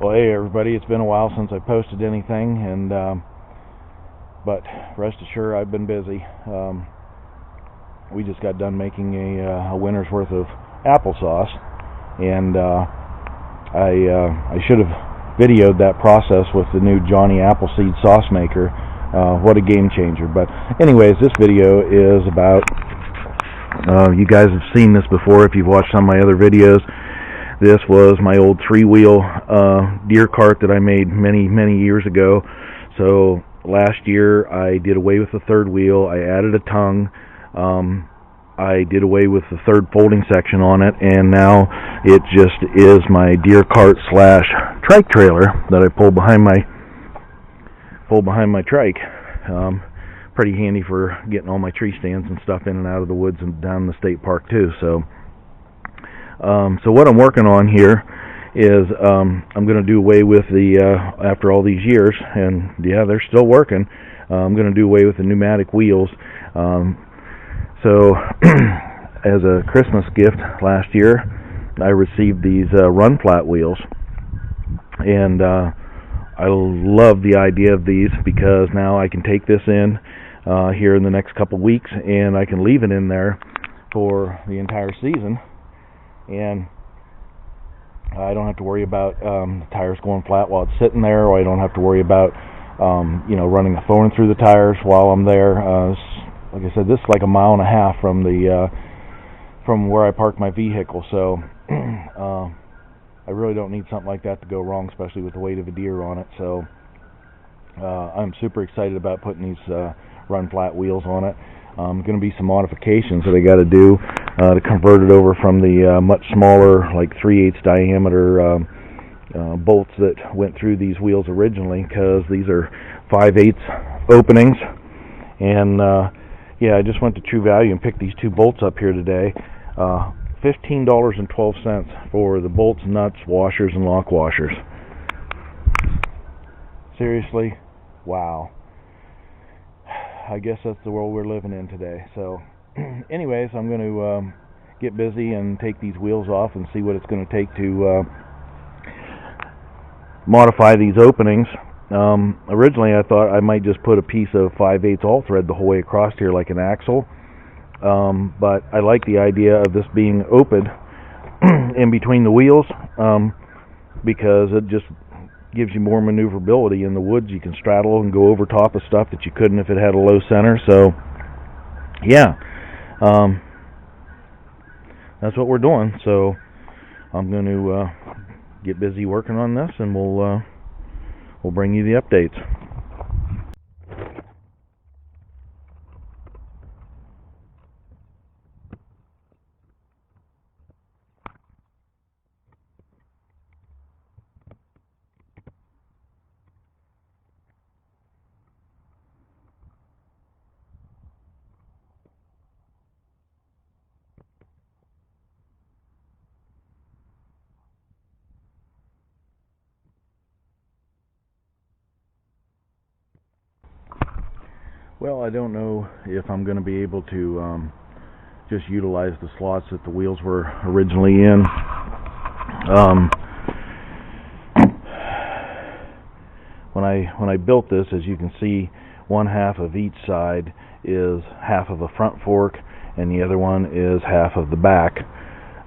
Well, hey everybody, it's been a while since I posted anything, and but rest assured I've been busy. We just got done making a winter's worth of applesauce, and I should have videoed that process with the new Johnny Appleseed sauce maker. What a game changer. But anyways, this video is about, you guys have seen this before if you've watched some of my other videos. This was my old three-wheel deer cart that I made many years ago. So last year I did away with the third wheel. I added a tongue. I did away with the third folding section on it, and now it just is my deer cart slash trike trailer that I pull behind my trike. Pretty handy for getting all my tree stands and stuff in and out of the woods and down the state park too. So what I'm working on here is I'm going to do away with the after all these years, and yeah, they're still working. I'm going to do away with the pneumatic wheels. So as a Christmas gift last year, I received these run flat wheels, and I love the idea of these because now I can take this in here in the next couple weeks, and I can leave it in there for the entire season, and I don't have to worry about the tires going flat while it's sitting there, or I don't have to worry about running the phone through the tires while I'm there. Like I said, this is like a mile and a half from where I parked my vehicle, so I really don't need something like that to go wrong, especially with the weight of a deer on it. So I'm super excited about putting these run flat wheels on it. Going to be some modifications that I got to do to convert it over from the much smaller, like 3/8 diameter bolts that went through these wheels originally, because these are 5/8 openings. And yeah, I just went to True Value and picked these two bolts up here today. $15.12 for the bolts, nuts, washers, and lock washers. Seriously? Wow. I guess that's the world we're living in today. So anyways, I'm going to get busy and take these wheels off and see what it's going to take to modify these openings. Originally I thought I might just put a piece of 5/8 all thread the whole way across here like an axle, but I like the idea of this being open in between the wheels, because it just gives you more maneuverability in the woods. You can straddle and go over top of stuff that you couldn't if it had a low center. So yeah, that's what we're doing. So I'm going to get busy working on this, and we'll bring you the updates. Well, I don't know if I'm going to be able to just utilize the slots that the wheels were originally in. When I built this, as you can see, one half of each side is half of a front fork, and the other one is half of the back.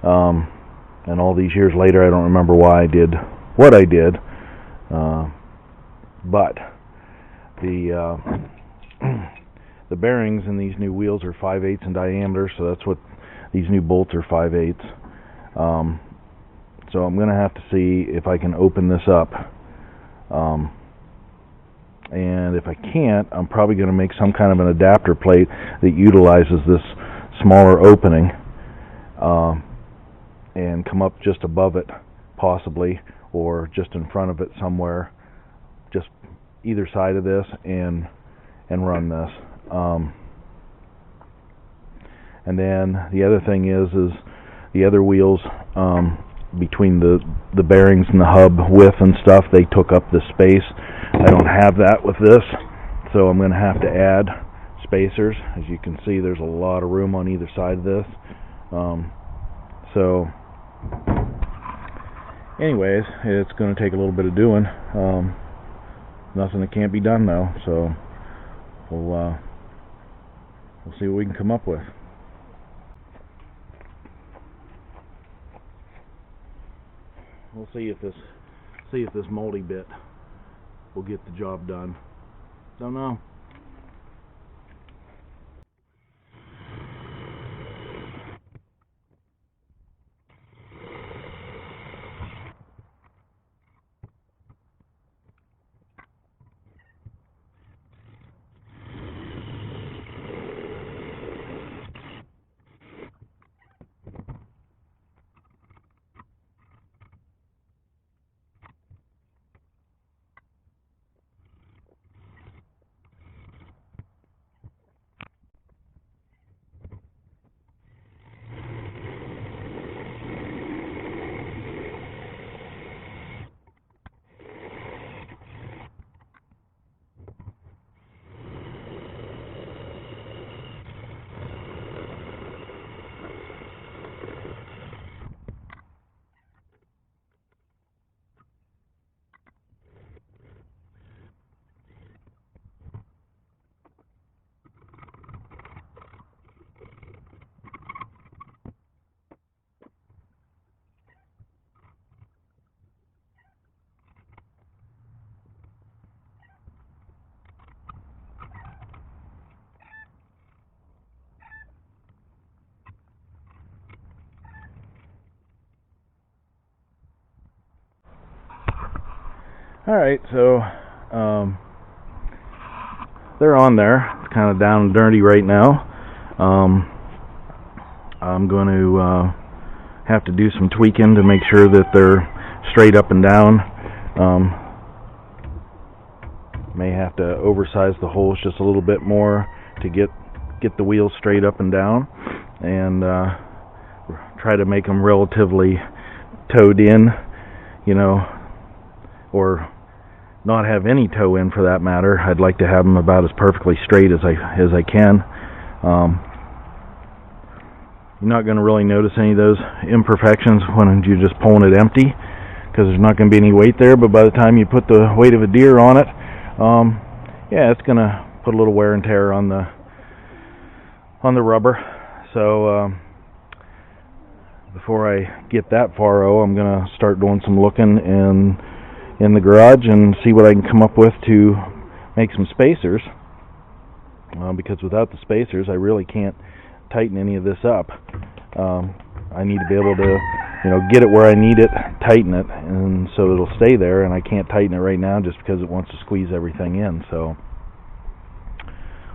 And all these years later, I don't remember why I did what I did, but the bearings in these new wheels are 5/8 in diameter, so that's what these new bolts are, 5/8. So I'm going to have to see if I can open this up, and if I can't, I'm probably going to make some kind of an adapter plate that utilizes this smaller opening, and come up just above it possibly, or just in front of it somewhere, just either side of this, and run this. And then the other thing is the other wheels, between the bearings and the hub width and stuff, they took up the space. I don't have that with this, so I'm going to have to add spacers. As you can see, there's a lot of room on either side of this. So anyways, it's going to take a little bit of doing. Nothing that can't be done though, so we'll see what we can come up with. We'll see if this moldy bit will get the job done. Don't know. Alright, so they're on there. It's kind of down and dirty right now. I'm going to have to do some tweaking to make sure that they're straight up and down. May have to oversize the holes just a little bit more to get the wheels straight up and down, and try to make them relatively towed in, or not have any toe in for that matter. I'd like to have them about as perfectly straight as I can. You're not going to really notice any of those imperfections when you're just pulling it empty, because there's not going to be any weight there. But by the time you put the weight of a deer on it, yeah, it's going to put a little wear and tear on the rubber. So before I get that far, I'm going to start doing some looking in the garage and see what I can come up with to make some spacers, because without the spacers I really can't tighten any of this up. I need to be able to get it where I need it, tighten it, and so it'll stay there, and I can't tighten it right now just because it wants to squeeze everything in. So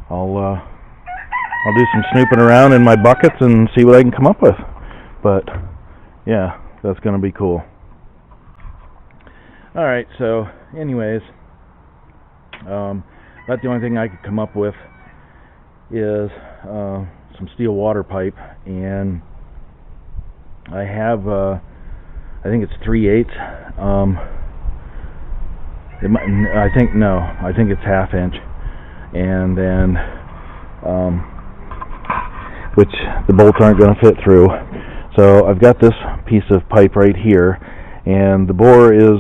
I'll do some snooping around in my buckets and see what I can come up with. But yeah, that's going to be cool. Alright, so anyways, that's the only thing I could come up with is some steel water pipe, and I have I think it's 3/8. I think it's 1/2 inch, and then which the bolts aren't going to fit through. So I've got this piece of pipe right here, and the bore is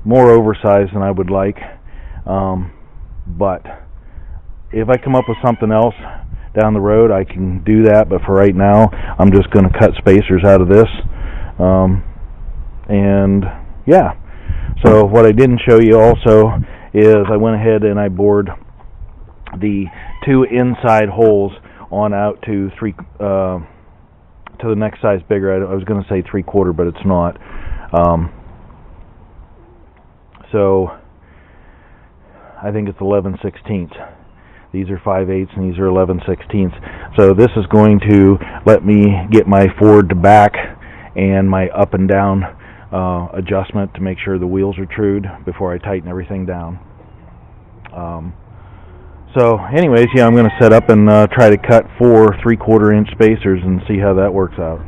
more oversized than I would like, but if I come up with something else down the road, I can do that. But for right now, I'm just going to cut spacers out of this, and yeah. So what I didn't show you also is I went ahead and I bored the 2 inside holes on out to the next size bigger. I was going to say 3/4, but it's not. So I think it's 11/16. These are 5/8 and these are 11/16. So this is going to let me get my forward to back and my up and down adjustment to make sure the wheels are trued before I tighten everything down. So anyways, yeah, I'm going to set up and try to cut 4 3/4 inch spacers and see how that works out.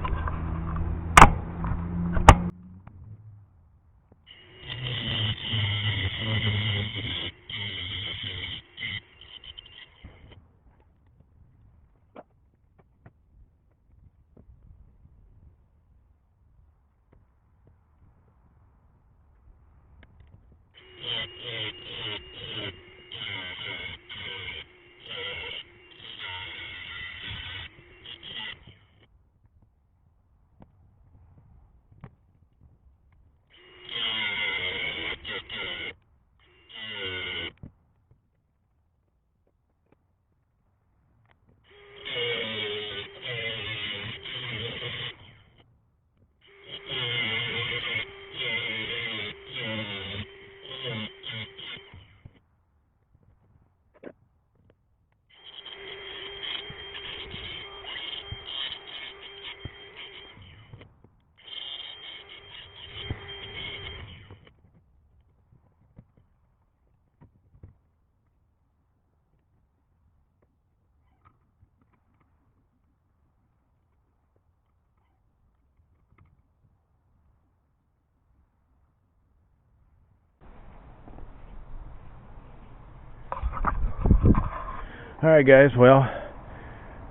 Alright guys, well,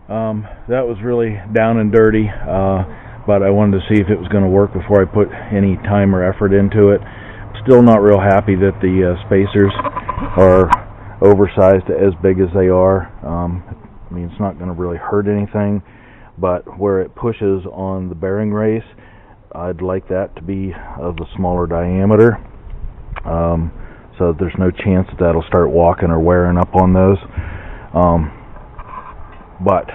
that was really down and dirty, but I wanted to see if it was going to work before I put any time or effort into it. Still not real happy that the spacers are oversized as big as they are. I mean, it's not going to really hurt anything, but where it pushes on the bearing race, I'd like that to be of a smaller diameter, so there's no chance that that'll start walking or wearing up on those. But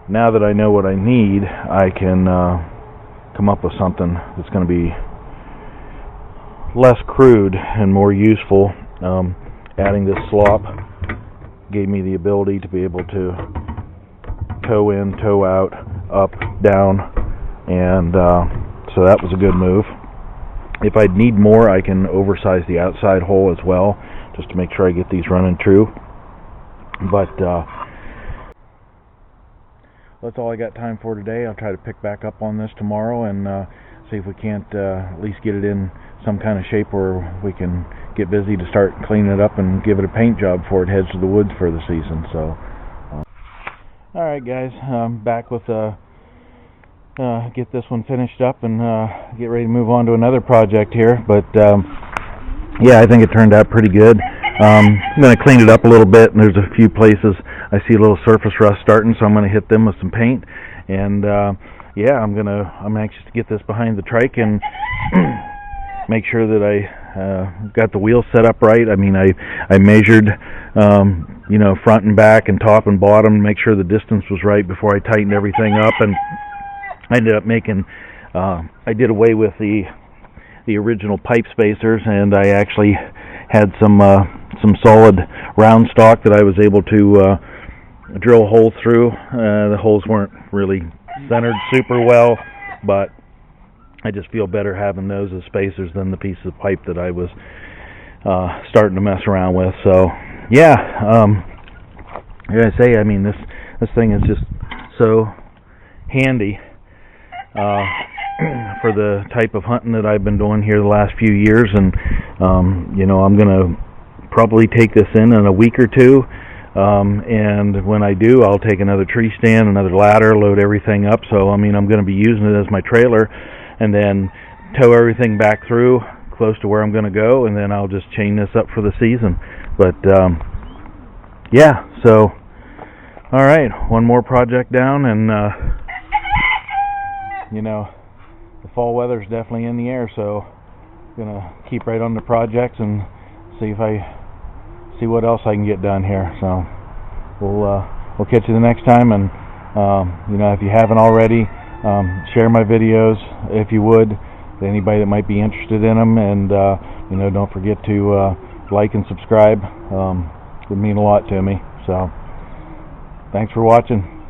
now that I know what I need, I can come up with something that's going to be less crude and more useful. Adding this slop gave me the ability to be able to toe in, toe out, up, down, and so that was a good move. If I need more, I can oversize the outside hole as well, just to make sure I get these running true. But that's all I got time for today. I'll try to pick back up on this tomorrow and see if we can't at least get it in some kind of shape where we can get busy to start cleaning it up and give it a paint job before it heads to the woods for the season. So alright guys, I'm back with get this one finished up and get ready to move on to another project here. But yeah, I think it turned out pretty good. I'm going to clean it up a little bit, and there's a few places I see a little surface rust starting, so I'm going to hit them with some paint. And yeah, I'm anxious to get this behind the trike and make sure that I got the wheels set up right. I mean, I measured you know, front and back and top and bottom, make sure the distance was right before I tightened everything up. And I ended up making I did away with the original pipe spacers, and I actually had some solid round stock that I was able to drill holes through. The holes weren't really centered super well, but I just feel better having those as spacers than the piece of pipe that I was starting to mess around with. So yeah, I gotta say, I mean, this thing is just so handy for the type of hunting that I've been doing here the last few years. And you know, I'm gonna probably take this in a week or two, and when I do, I'll take another tree stand, another ladder, load everything up. So I mean, I'm going to be using it as my trailer, and then tow everything back through close to where I'm going to go, and then I'll just chain this up for the season. But yeah, so alright, one more project down, and you know, the fall weather's definitely in the air, so I'm gonna keep right on the projects and see what else I can get done here. So we'll catch you the next time. And you know, if you haven't already, share my videos if you would, to anybody that might be interested in them. And you know, don't forget to like and subscribe. It would mean a lot to me. So thanks for watching.